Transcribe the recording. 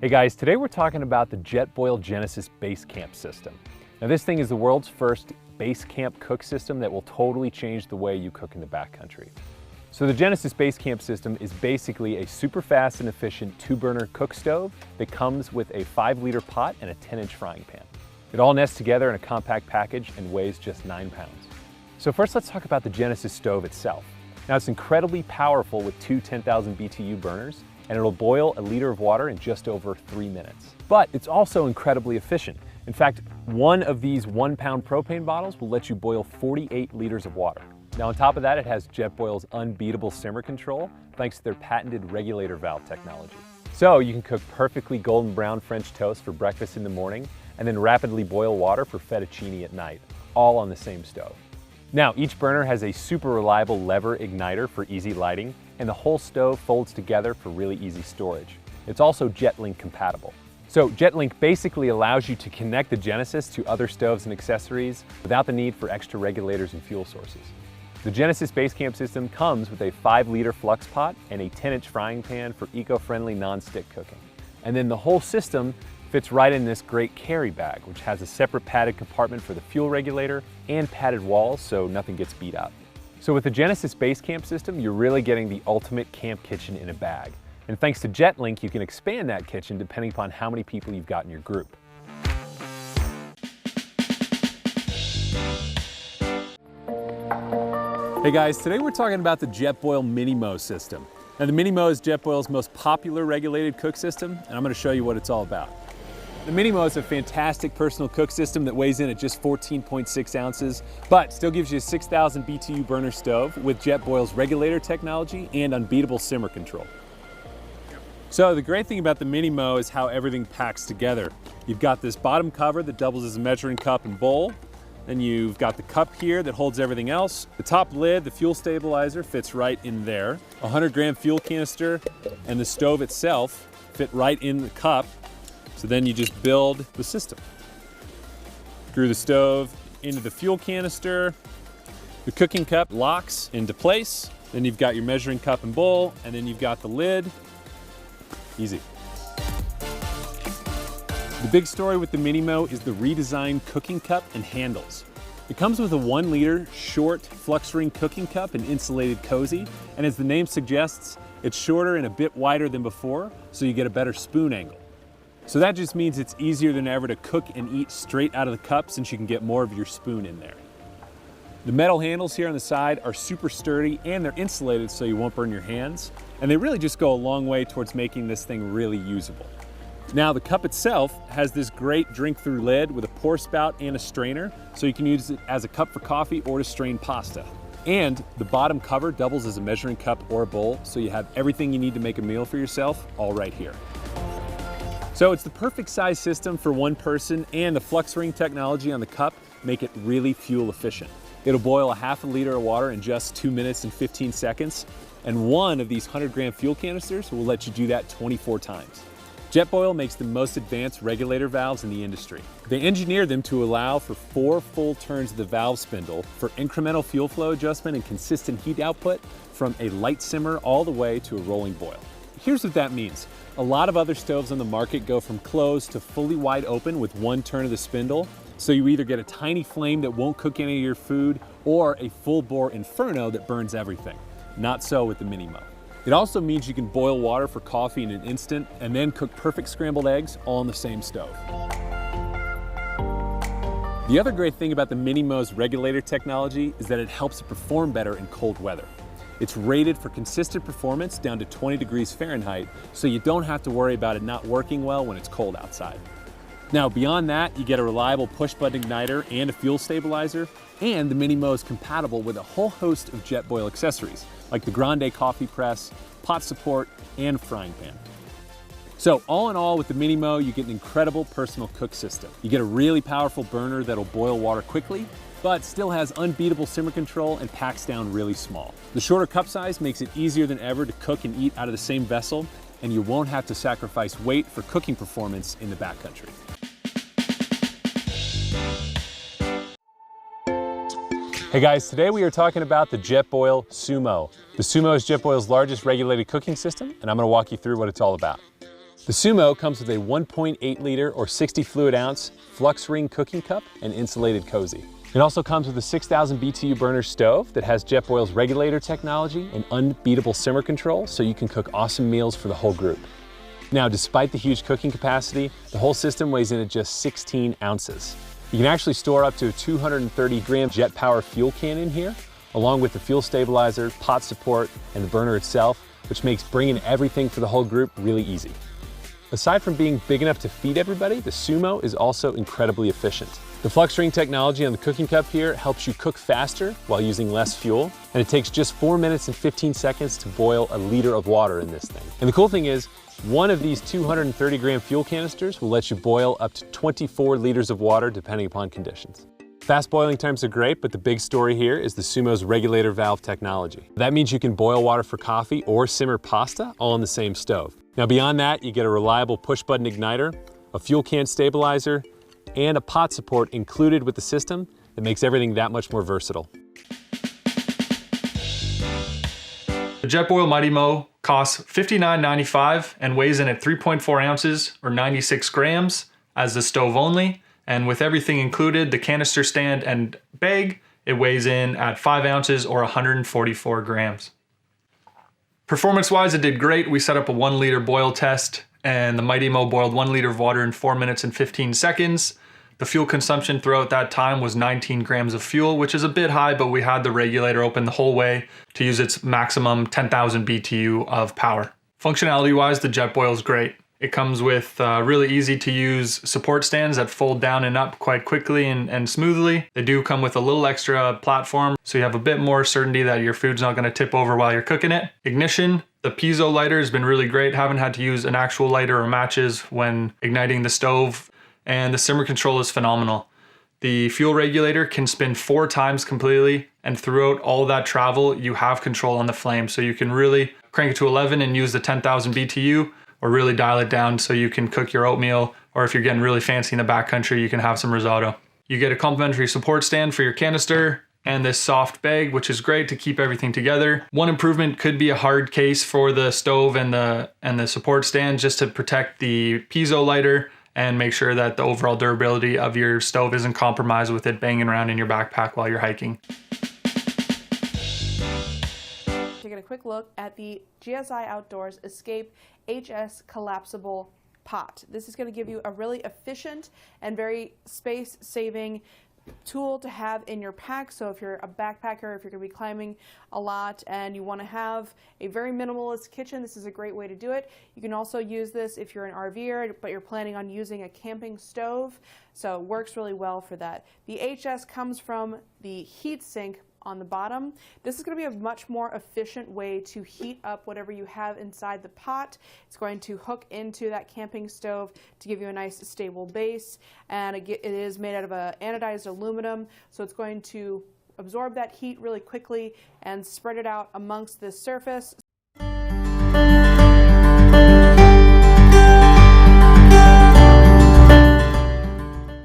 Hey guys, today we're talking about the Jetboil Genesis Base Camp system. Now this thing is the world's first base camp cook system that will totally change the way you cook in the backcountry. So the Genesis Base Camp system is basically a super fast and efficient 2-burner cook stove that comes with a 5-liter pot and a 10-inch frying pan. It all nests together in a compact package and weighs just 9 pounds. So first let's talk about the Genesis stove itself. Now it's incredibly powerful with two 10,000 BTU burners, and it'll boil a liter of water in just over 3 minutes. But it's also incredibly efficient. In fact, one of these 1-pound propane bottles will let you boil 48 liters of water. Now on top of that, it has Jetboil's unbeatable simmer control thanks to their patented regulator valve technology. So you can cook perfectly golden brown French toast for breakfast in the morning and then rapidly boil water for fettuccine at night, all on the same stove. Now each burner has a super reliable lever igniter for easy lighting, and the whole stove folds together for really easy storage. It's also JetLink compatible. So JetLink basically allows you to connect the Genesis to other stoves and accessories without the need for extra regulators and fuel sources. The Genesis Base Camp system comes with a 5-liter flux pot and a 10-inch frying pan for eco-friendly non-stick cooking. And then the whole system fits right in this great carry bag, which has a separate padded compartment for the fuel regulator and padded walls so nothing gets beat up. So with the Genesis Base Camp system, you're really getting the ultimate camp kitchen in a bag. And thanks to JetLink, you can expand that kitchen depending upon how many people you've got in your group. Hey guys, today we're talking about the Jetboil MiniMo system. Now the MiniMo is Jetboil's most popular regulated cook system, and I'm going to show you what it's all about. The MiniMo is a fantastic personal cook system that weighs in at just 14.6 ounces, but still gives you a 6,000 BTU burner stove with Jetboil's regulator technology and unbeatable simmer control. So the great thing about the MiniMo is how everything packs together. You've got this bottom cover that doubles as a measuring cup and bowl. Then you've got the cup here that holds everything else. The top lid, the fuel stabilizer, fits right in there. A 100-gram fuel canister and the stove itself fit right in the cup. So then you just build the system. Screw the stove into the fuel canister. The cooking cup locks into place. Then you've got your measuring cup and bowl, and then you've got the lid. Easy. The big story with the MiniMo is the redesigned cooking cup and handles. It comes with a 1-liter short flux ring cooking cup and insulated cozy, and as the name suggests, it's shorter and a bit wider than before, so you get a better spoon angle. So that just means it's easier than ever to cook and eat straight out of the cup since you can get more of your spoon in there. The metal handles here on the side are super sturdy and they're insulated so you won't burn your hands, and they really just go a long way towards making this thing really usable. Now the cup itself has this great drink-through lid with a pour spout and a strainer, so you can use it as a cup for coffee or to strain pasta. And the bottom cover doubles as a measuring cup or a bowl, so you have everything you need to make a meal for yourself all right here. So it's the perfect size system for one person, and the flux ring technology on the cup make it really fuel efficient. It'll boil a half a liter of water in just 2 minutes and 15 seconds, and one of these 100-gram fuel canisters will let you do that 24 times. Jetboil makes the most advanced regulator valves in the industry. They engineered them to allow for 4 full turns of the valve spindle for incremental fuel flow adjustment and consistent heat output from a light simmer all the way to a rolling boil. Here's what that means. A lot of other stoves on the market go from closed to fully wide open with 1 turn of the spindle, so you either get a tiny flame that won't cook any of your food or a full-bore inferno that burns everything. Not so with the MiniMo. It also means you can boil water for coffee in an instant and then cook perfect scrambled eggs all on the same stove. The other great thing about the MiniMo's regulator technology is that it helps it perform better in cold weather. It's rated for consistent performance down to 20 degrees Fahrenheit, so you don't have to worry about it not working well when it's cold outside. Now beyond that, you get a reliable push-button igniter and a fuel stabilizer, and the MiniMo is compatible with a whole host of Jetboil accessories, like the Grande coffee press, pot support, and frying pan. So all in all, with the MiniMo, you get an incredible personal cook system. You get a really powerful burner that'll boil water quickly, but still has unbeatable simmer control and packs down really small. The shorter cup size makes it easier than ever to cook and eat out of the same vessel, and you won't have to sacrifice weight for cooking performance in the backcountry. Hey guys, today we are talking about the Jetboil Sumo. The Sumo is Jetboil's largest regulated cooking system, and I'm going to walk you through what it's all about. The Sumo comes with a 1.8 liter or 60 fluid ounce flux ring cooking cup and insulated cozy. It also comes with a 6,000 BTU burner stove that has Jetboil's regulator technology and unbeatable simmer control, so you can cook awesome meals for the whole group. Now, despite the huge cooking capacity, the whole system weighs in at just 16 ounces. You can actually store up to a 230-gram jet power fuel can in here, along with the fuel stabilizer, pot support, and the burner itself, which makes bringing everything for the whole group really easy. Aside from being big enough to feed everybody, the Sumo is also incredibly efficient. The flux ring technology on the cooking cup here helps you cook faster while using less fuel, and it takes just 4 minutes and 15 seconds to boil a liter of water in this thing. And the cool thing is, one of these 230-gram fuel canisters will let you boil up to 24 liters of water depending upon conditions. Fast boiling times are great, but the big story here is the Sumo's regulator valve technology. That means you can boil water for coffee or simmer pasta all on the same stove. Now beyond that, you get a reliable push-button igniter, a fuel can stabilizer, and a pot support included with the system that makes everything that much more versatile. The Jetboil MightyMo costs $59.95 and weighs in at 3.4 ounces or 96 grams as the stove only. And with everything included, the canister stand and bag, it weighs in at 5 ounces or 144 grams. Performance-wise, it did great. We set up a 1 liter boil test and the MightyMo boiled 1 liter of water in 4 minutes and 15 seconds. The fuel consumption throughout that time was 19 grams of fuel, which is a bit high, but we had the regulator open the whole way to use its maximum 10,000 BTU of power. Functionality-wise, the Jetboil is great. It comes with really easy to use support stands that fold down and up quite quickly and smoothly. They do come with a little extra platform, so you have a bit more certainty that your food's not gonna tip over while you're cooking it. Ignition, the piezo lighter has been really great. Haven't had to use an actual lighter or matches when igniting the stove. And the simmer control is phenomenal. The fuel regulator can spin 4 times completely, and throughout all that travel, you have control on the flame. So you can really crank it to 11 and use the 10,000 BTU, or really dial it down so you can cook your oatmeal, or if you're getting really fancy in the backcountry, you can have some risotto. You get a complimentary support stand for your canister, and this soft bag, which is great to keep everything together. One improvement could be a hard case for the stove and the support stand, just to protect the piezo lighter and make sure that the overall durability of your stove isn't compromised with it banging around in your backpack while you're hiking. Taking a quick look at the GSI Outdoors Escape HS Collapsible Pot. This is going to give you a really efficient and very space-saving tool to have in your pack. So if you're a backpacker, if you're going to be climbing a lot and you want to have a very minimalist kitchen, this is a great way to do it. You can also use this if you're an RVer but you're planning on using a camping stove, so it works really well for that. The HS comes from the heat sink on the bottom. This is going to be a much more efficient way to heat up whatever you have inside the pot. It's going to hook into that camping stove to give you a nice stable base, and it is made out of anodized aluminum, so it's going to absorb that heat really quickly and spread it out amongst this surface.